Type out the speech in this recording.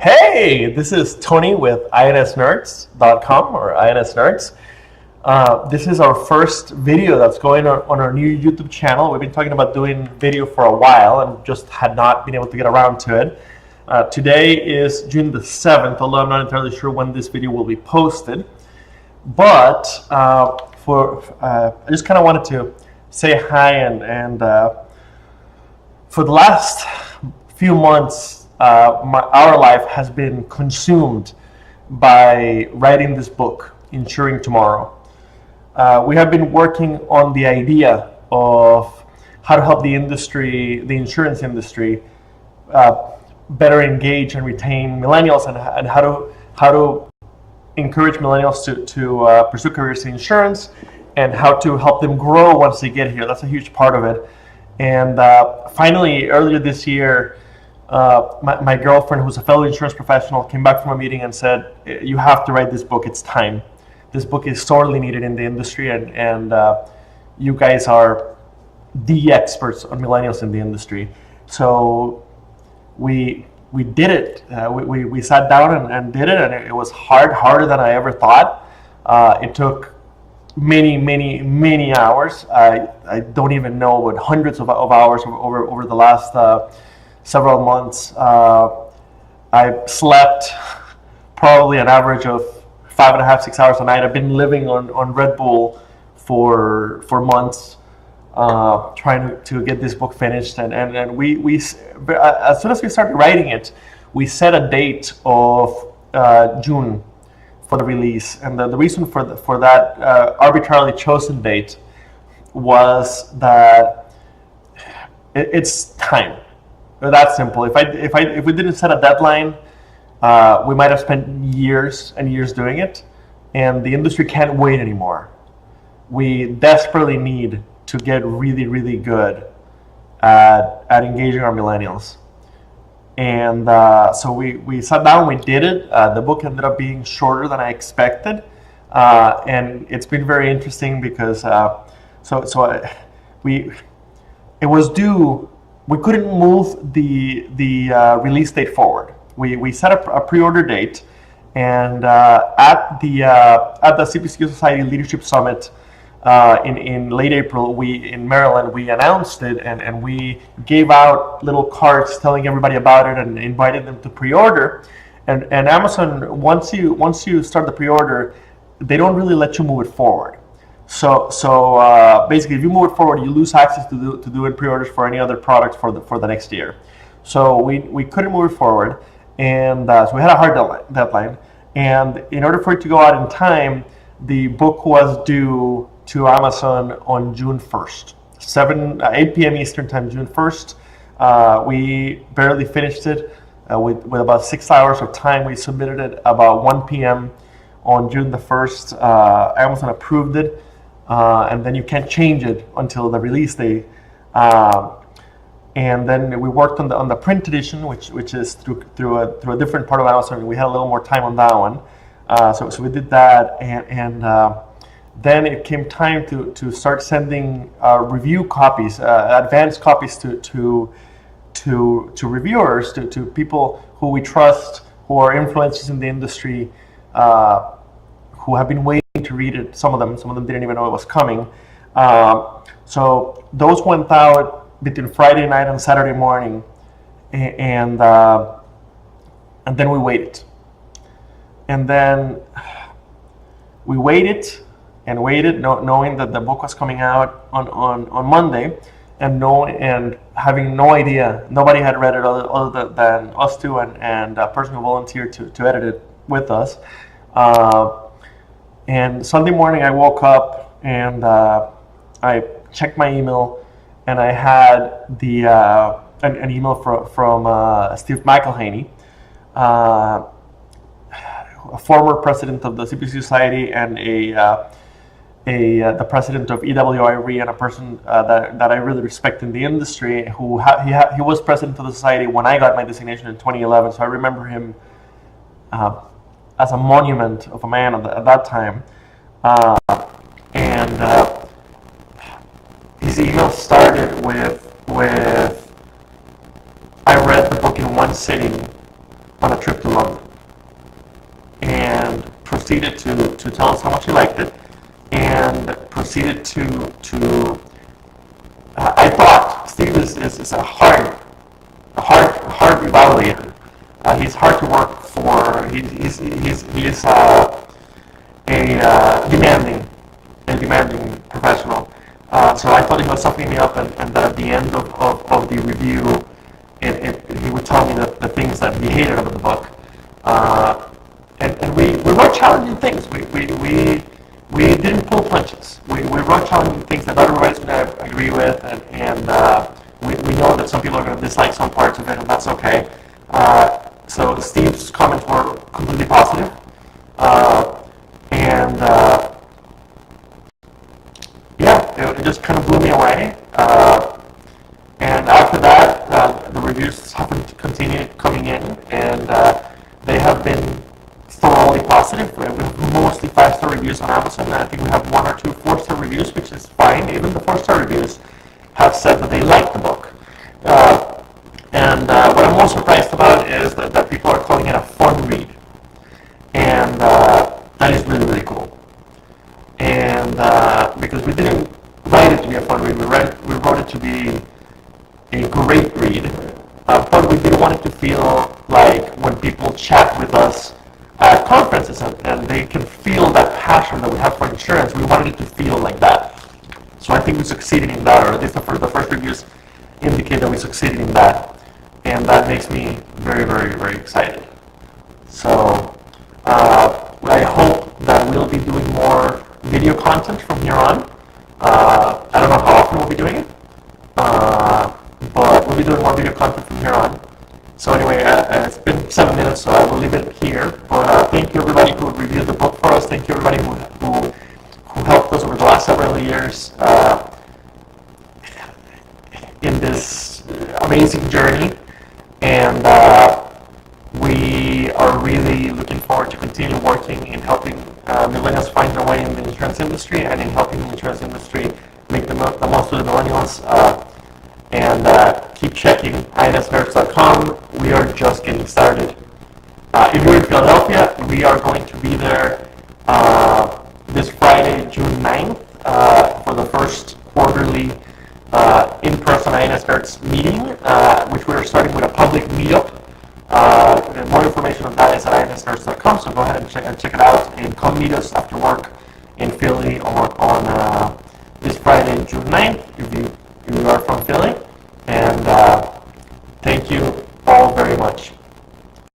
Hey, this is Tony with InsNerds.com or InsNerds. This is our first video that's going on our new YouTube channel. We've been talking about doing video for a while and just had not been able to get around to it. Today is June the 7th, although I'm not entirely sure when this video will be posted. But I just kind of wanted to say hi and for the last few months, our life has been consumed by writing this book, Insuring Tomorrow. We have been working on the idea of how to help the industry, the insurance industry, better engage and retain millennials, and how to encourage millennials to pursue careers in insurance, and how to help them grow once they get here. That's a huge part of it. And finally, earlier this year, my girlfriend, who's a fellow insurance professional, came back from a meeting and said, "You have to write this book. It's time. This book is sorely needed in the industry, and you guys are the experts on millennials in the industry." So we did it. We sat down and did it, and it was harder than I ever thought. It took many hours. I don't even know, but hundreds of hours over the last several months. I slept probably an average of 5.5, 6 hours a night. I've been living on Red Bull for months, trying to get this book finished. And we as soon as we started writing it, we set a date of June for the release. And the reason for that arbitrarily chosen date was that it's time. That's simple. If we didn't set a deadline, we might have spent years and years doing it, and the industry can't wait anymore. We desperately need to get really good at engaging our millennials. And so we sat down, we did it. The book ended up being shorter than I expected, and it's been very interesting because it was due. We couldn't move the release date forward. We set up a pre-order date, and at the CPCU Society Leadership Summit in late April, in Maryland, we announced it, and we gave out little cards telling everybody about it and invited them to pre-order. And Amazon, once you start the pre-order, they don't really let you move it forward. So basically, if you move it forward, you lose access to doing pre-orders for any other product for the next year. So we couldn't move it forward, and so we had a hard deadline. And in order for it to go out in time, the book was due to Amazon on June 1st, 8 p.m. Eastern time, June 1st. We barely finished it with about 6 hours of time. We submitted it about 1 p.m. on June the 1st. Amazon approved it. And then you can't change it until the release day. And then we worked on the print edition, which is through a different part of Amazon. We had a little more time on that one, so we did that, and then it came time to start sending review copies, advanced copies to reviewers, to people who we trust, who are influencers in the industry, who have been waiting to read it. Some of them didn't even know it was coming. So those went out between Friday night and Saturday morning, and then we waited. And then we waited, knowing that the book was coming out on Monday, and having no idea. Nobody had read it other than us two and a person who volunteered to edit it with us. And Sunday morning I woke up and I checked my email, and I had an email from Steve McElhaney, a former president of the CPC Society and the president of EWI and a person that I really respect in the industry. He was president of the society when I got my designation in 2011, so I remember him as a monument of a man at that time. And his email started with I read the book in one sitting on a trip to London, and proceeded to tell us how much he liked it, and proceeded to I thought Steve is a hard evaluator. He's hard to work for. He's a demanding professional. So I thought he was sucking me up, and that at the end of the review, he would tell me the things that he hated about the book. And we wrote challenging things. We didn't pull punches. We wrote challenging things that everybody's going to agree with, and we know that some people are going to dislike some parts of it, and that's okay. So Steve's comments were completely positive, and it just kind of blew me away. And after that, the reviews have continued coming in, and they have been thoroughly positive. We have mostly 5-star reviews on Amazon, and I think we have 1 or 2 4-star reviews, which is fine. Even the 4-star reviews have said that they like the book. And what I'm most surprised about is that people are calling it a fun read. And that is really, really cool. And because we didn't write it to be a fun read, we wrote it to be a great read. But we didn't want it to feel like when people chat with us at conferences and they can feel that passion that we have for insurance, we wanted it to feel like that. So I think we succeeded in that, or at least the first reviews indicate that we succeeded in that. And that makes me very, very, very excited. So I hope that we'll be doing more video content from here on. I don't know how often we'll be doing it, but we'll be doing more video content from here on. So anyway, it's been 7 minutes, so I will leave it here. But thank you everybody who reviewed the book for us. Thank you everybody who helped us over the last several years in this amazing journey. And we are really looking forward to continue working in helping millennials find their way in the insurance industry, and in helping the insurance industry make the most of the millennials. And keep checking InsNerds.com. We are just getting started. If you're in Philadelphia, we are going to be there this Friday, June 9th, for the first quarterly in-person InsNerds meeting, which we're starting with a public meetup. And more information on that is at InsNerds.com, so go ahead and check it out and come meet us